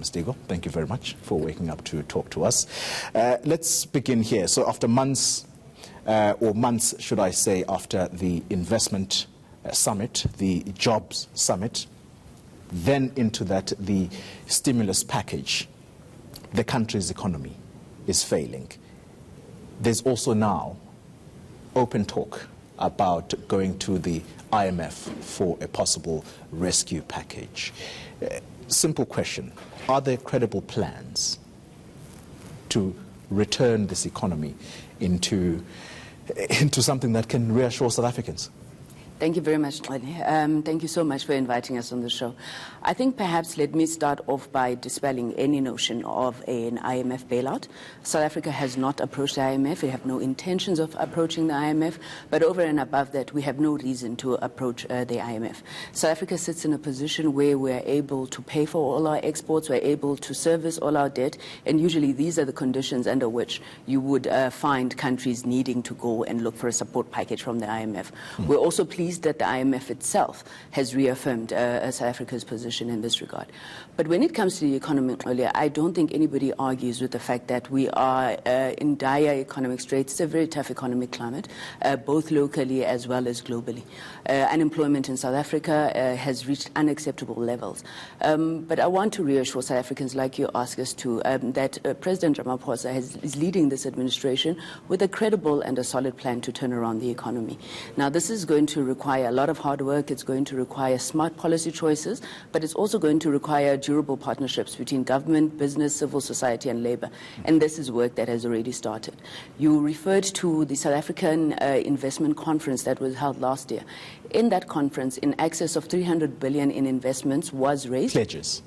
Mr. Eagle, thank you very much for waking up to talk to us. Let's begin here. So after months, or months should I say, after the investment summit, the jobs summit, then into that the stimulus package, the country's economy is failing. There's also now open talk about going to the IMF for a possible rescue package. Simple question. Are there credible plans to return this economy into something that can reassure South Africans? Thank you very much, Xoli. Thank you so much for inviting us on the show. I think perhaps let me start off by dispelling any notion of an IMF bailout. South Africa has not approached the IMF. We have no intentions of approaching the IMF. But over and above that, we have no reason to approach the IMF. South Africa sits in a position where we're able to pay for all our exports, we're able to service all our debt, and usually these are the conditions under which you would find countries needing to go and look for a support package from the IMF. We're also pleased that the IMF itself has reaffirmed South Africa's position in this regard. But when it comes to the economy, I don't think anybody argues with the fact that we are in dire economic straits. It's a very tough economic climate, both locally as well as globally. Unemployment in South Africa has reached unacceptable levels. But I want to reassure South Africans, like you ask us to, that President Ramaphosa is leading this administration with a credible and a solid plan to turn around the economy. Now, this is going to require a lot of hard work. It's going to require smart policy choices, but it's also going to require durable partnerships between government, business, civil society, and labor. And this is work that has already started. You referred to the South African Investment Conference that was held last year. In that conference, in excess of 300 billion in investments was raised. Pledges.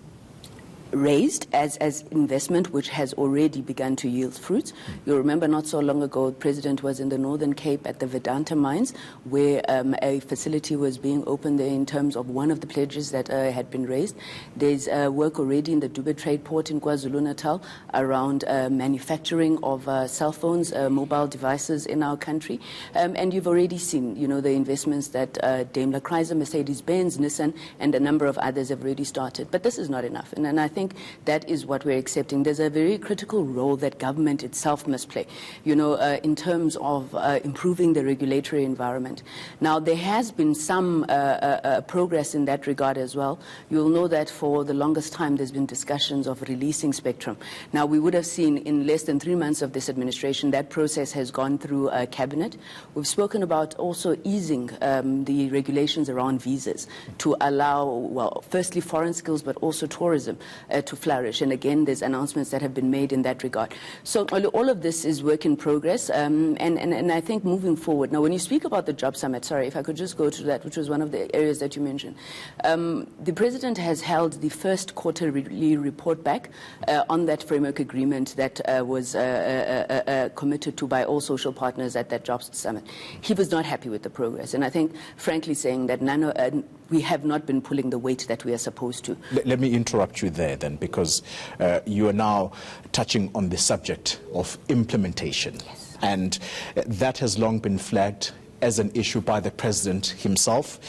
Raised as investment, which has already begun to yield fruits. You remember not so long ago, the President was in the Northern Cape at the Vedanta mines, where a facility was being opened there in terms of one of the pledges that had been raised. There's work already in the Dube Trade Port in KwaZulu-Natal around manufacturing of cell phones, mobile devices in our country. And you've already seen, the investments that Daimler Chrysler, Mercedes-Benz, Nissan, and a number of others have already started. But this is not enough. And I think that is what we're accepting. There's a very critical role that government itself must play, in terms of improving the regulatory environment. Now, there has been some progress in that regard as well. You'll know that for the longest time there's been discussions of releasing spectrum. Now, we would have seen in less than 3 months of this administration that process has gone through cabinet. We've spoken about also easing the regulations around visas to allow, well, firstly foreign skills, but also tourism to flourish. And again, there's announcements that have been made in that regard. So all of this is work in progress. And I think moving forward, now when you speak about the job summit, sorry, if I could just go to that, which was one of the areas that you mentioned. The President has held the first quarterly report back on that framework agreement that was committed to by all social partners at that jobs summit. He was not happy with the progress. And I think, frankly, saying that we have not been pulling the weight that we are supposed to. Let me interrupt you there then, because you are now touching on the subject of implementation. Yes. And that has long been flagged as an issue by the President himself.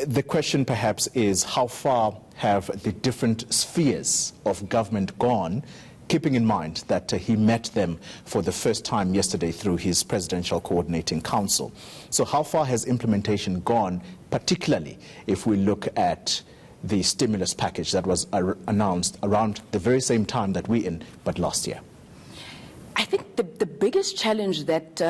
The question perhaps is, how far have the different spheres of government gone, keeping in mind that he met them for the first time yesterday through his Presidential Coordinating Council? So how far has implementation gone, particularly if we look at the stimulus package that was announced around the very same time that we're in, but last year? I think the biggest challenge that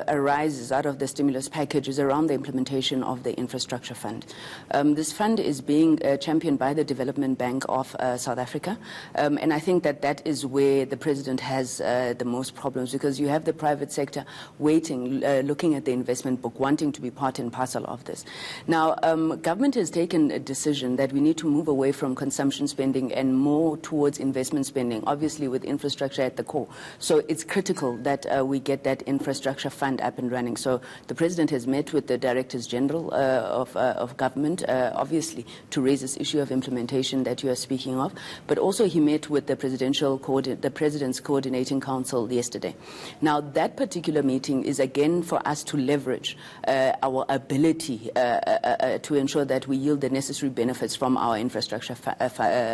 arises out of the stimulus package is around the implementation of the infrastructure fund. This fund is being championed by the Development Bank of South Africa, and I think that is where the President has the most problems, because you have the private sector waiting, looking at the investment book, wanting to be part and parcel of this. Now, government has taken a decision that we need to move away from consumption spending and more towards investment spending, obviously with infrastructure at the core. So it's critical critical that we get that infrastructure fund up and running. So the President has met with the Directors General of Government, obviously, to raise this issue of implementation that you are speaking of, but also he met with the President's Coordinating Council yesterday. Now, that particular meeting is again for us to leverage our ability to ensure that we yield the necessary benefits from our infrastructure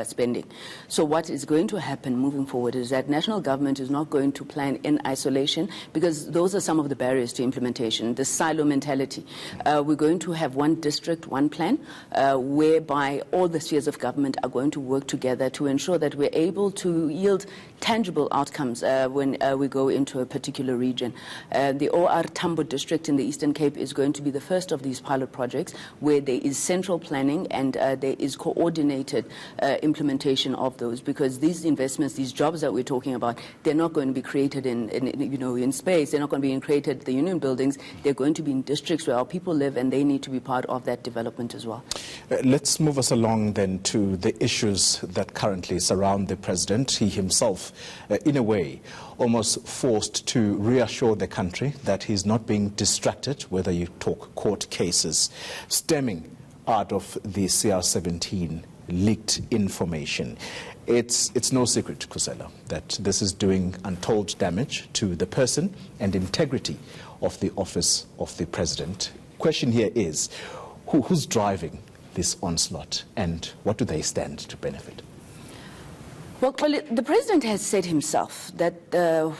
spending. So what is going to happen moving forward is that national government is not going to plan in isolation, because those are some of the barriers to implementation, the silo mentality. We're going to have one district, one plan, whereby all the spheres of government are going to work together to ensure that we're able to yield tangible outcomes when we go into a particular region. The OR Tambo district in the Eastern Cape is going to be the first of these pilot projects where there is central planning and there is coordinated implementation of those, because these investments, these jobs that we're talking about, they're not going to be created in space. They're not going to be created at the union buildings. They're going to be in districts where our people live, and they need to be part of that development as well. Let's move us along then to the issues that currently surround the President. He himself, in a way, almost forced to reassure the country that he's not being distracted, whether you talk court cases stemming out of the CR17 leaked information. It's no secret, Kusela, that this is doing untold damage to the person and integrity of the office of the President. Question here is, who's driving this onslaught, and what do they stand to benefit? Well, the President has said himself that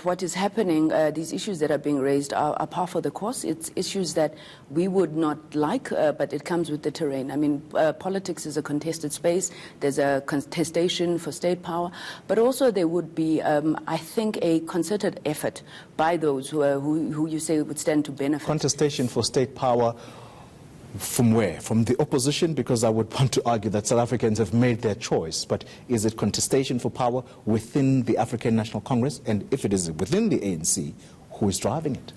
what is happening, these issues that are being raised are par for the course. It's issues that we would not like, but it comes with the terrain. I mean, politics is a contested space. There's a contestation for state power, but also there would be, I think, a concerted effort by those who you say would stand to benefit. Contestation for state power. From where? From the opposition? Because I would want to argue that South Africans have made their choice. But is it contestation for power within the African National Congress? And if it is within the ANC, who is driving it?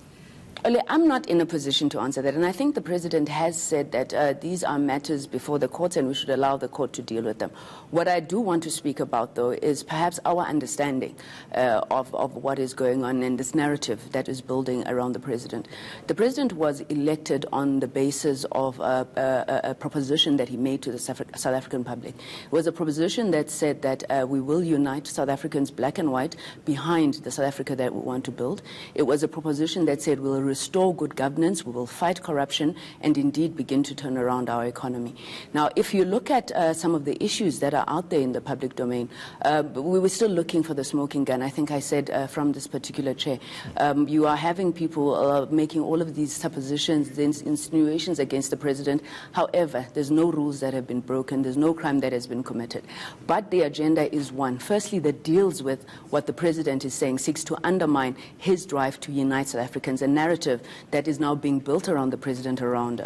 I'm not in a position to answer that, and I think the President has said that these are matters before the courts and we should allow the court to deal with them. What I do want to speak about, though, is perhaps our understanding of what is going on in this narrative that is building around the President. The President was elected on the basis of a proposition that he made to the South African public. It was a proposition that said that we will unite South Africans, black and white, behind the South Africa that we want to build. It was a proposition that said we'll restore good governance, we will fight corruption, and indeed begin to turn around our economy. Now, if you look at some of the issues that are out there in the public domain, we were still looking for the smoking gun. I think I said from this particular chair, you are having people making all of these suppositions, insinuations against the President. However, there's no rules that have been broken, there's no crime that has been committed. But the agenda is one, firstly, that deals with what the President is saying, seeks to undermine his drive to unite South Africans, a narrative that is now being built around the President, around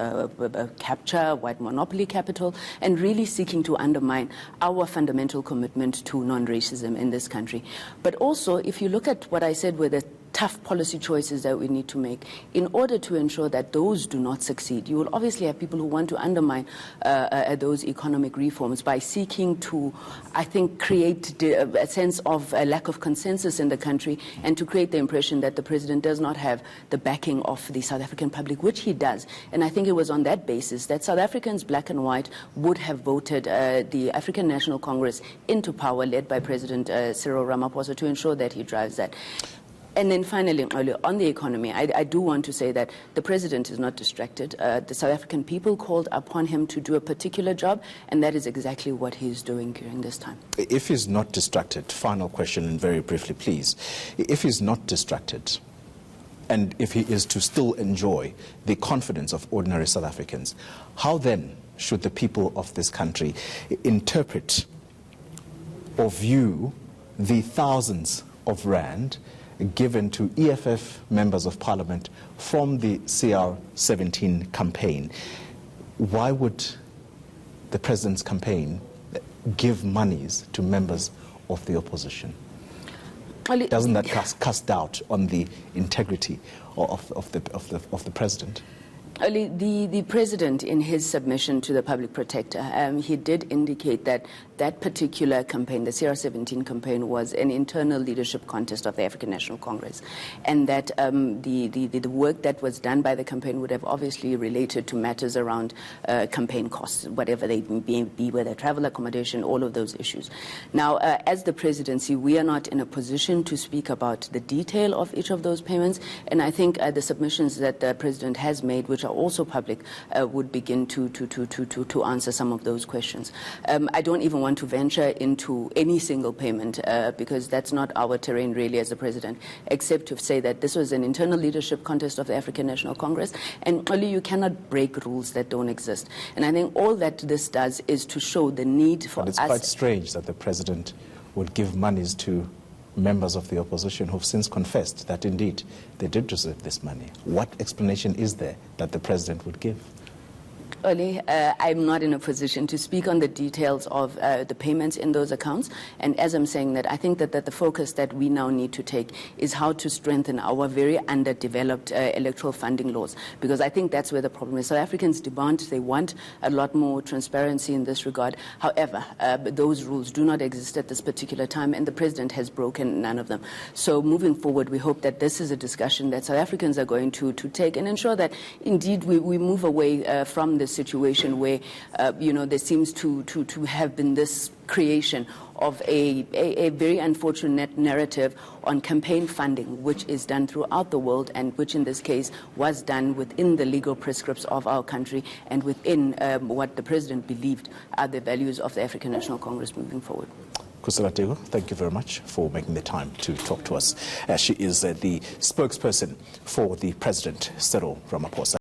capture, white monopoly capital, and really seeking to undermine our fundamental commitment to non-racism in this country. But also, if you look at what I said were the tough policy choices that we need to make in order to ensure that those do not succeed. You will obviously have people who want to undermine those economic reforms by seeking to, I think, create a sense of a lack of consensus in the country and to create the impression that the President does not have the backing of the South African public, which he does. And I think it was on that basis that South Africans, black and white, would have voted the African National Congress into power, led by President Cyril Ramaphosa, to ensure that he drives that. And then finally, on the economy, I do want to say that the President is not distracted. The South African people called upon him to do a particular job, and that is exactly what he's doing during this time. If he's not distracted, final question, and very briefly, please. If he's not distracted, and if he is to still enjoy the confidence of ordinary South Africans, how then should the people of this country interpret or view the thousands of rand given to EFF members of parliament from the CR17 campaign? Why would the President's campaign give monies to members of the opposition? Doesn't that cast doubt on the integrity of the President? Ali, the President, in his submission to the Public Protector, he did indicate that that particular campaign, the CR17 campaign, was an internal leadership contest of the African National Congress, and that the work that was done by the campaign would have obviously related to matters around campaign costs, whatever they be, whether travel, accommodation, all of those issues. Now, as the Presidency, we are not in a position to speak about the detail of each of those payments, and I think the submissions that the President has made, which are also public, would begin to answer some of those questions. I don't even want to venture into any single payment because that's not our terrain really as the President, except to say that this was an internal leadership contest of the African National Congress, and only you cannot break rules that don't exist. And I think all that this does is to show the need for us. But it's quite strange that the President would give monies to members of the opposition who've since confessed that indeed they did receive this money. What explanation is there that the President would give? Oli, I'm not in a position to speak on the details of the payments in those accounts. And as I'm saying that, I think that the focus that we now need to take is how to strengthen our very underdeveloped electoral funding laws. Because I think that's where the problem is. South Africans demand, they want a lot more transparency in this regard. However, those rules do not exist at this particular time, and the President has broken none of them. So moving forward, we hope that this is a discussion that South Africans are going to take and ensure that indeed we move away from this situation where, there seems to have been this creation of a very unfortunate narrative on campaign funding, which is done throughout the world and which in this case was done within the legal prescripts of our country and within what the President believed are the values of the African National Congress moving forward. Kusela Tego, thank you very much for making the time to talk to us. She is the spokesperson for the President Cyril Ramaphosa.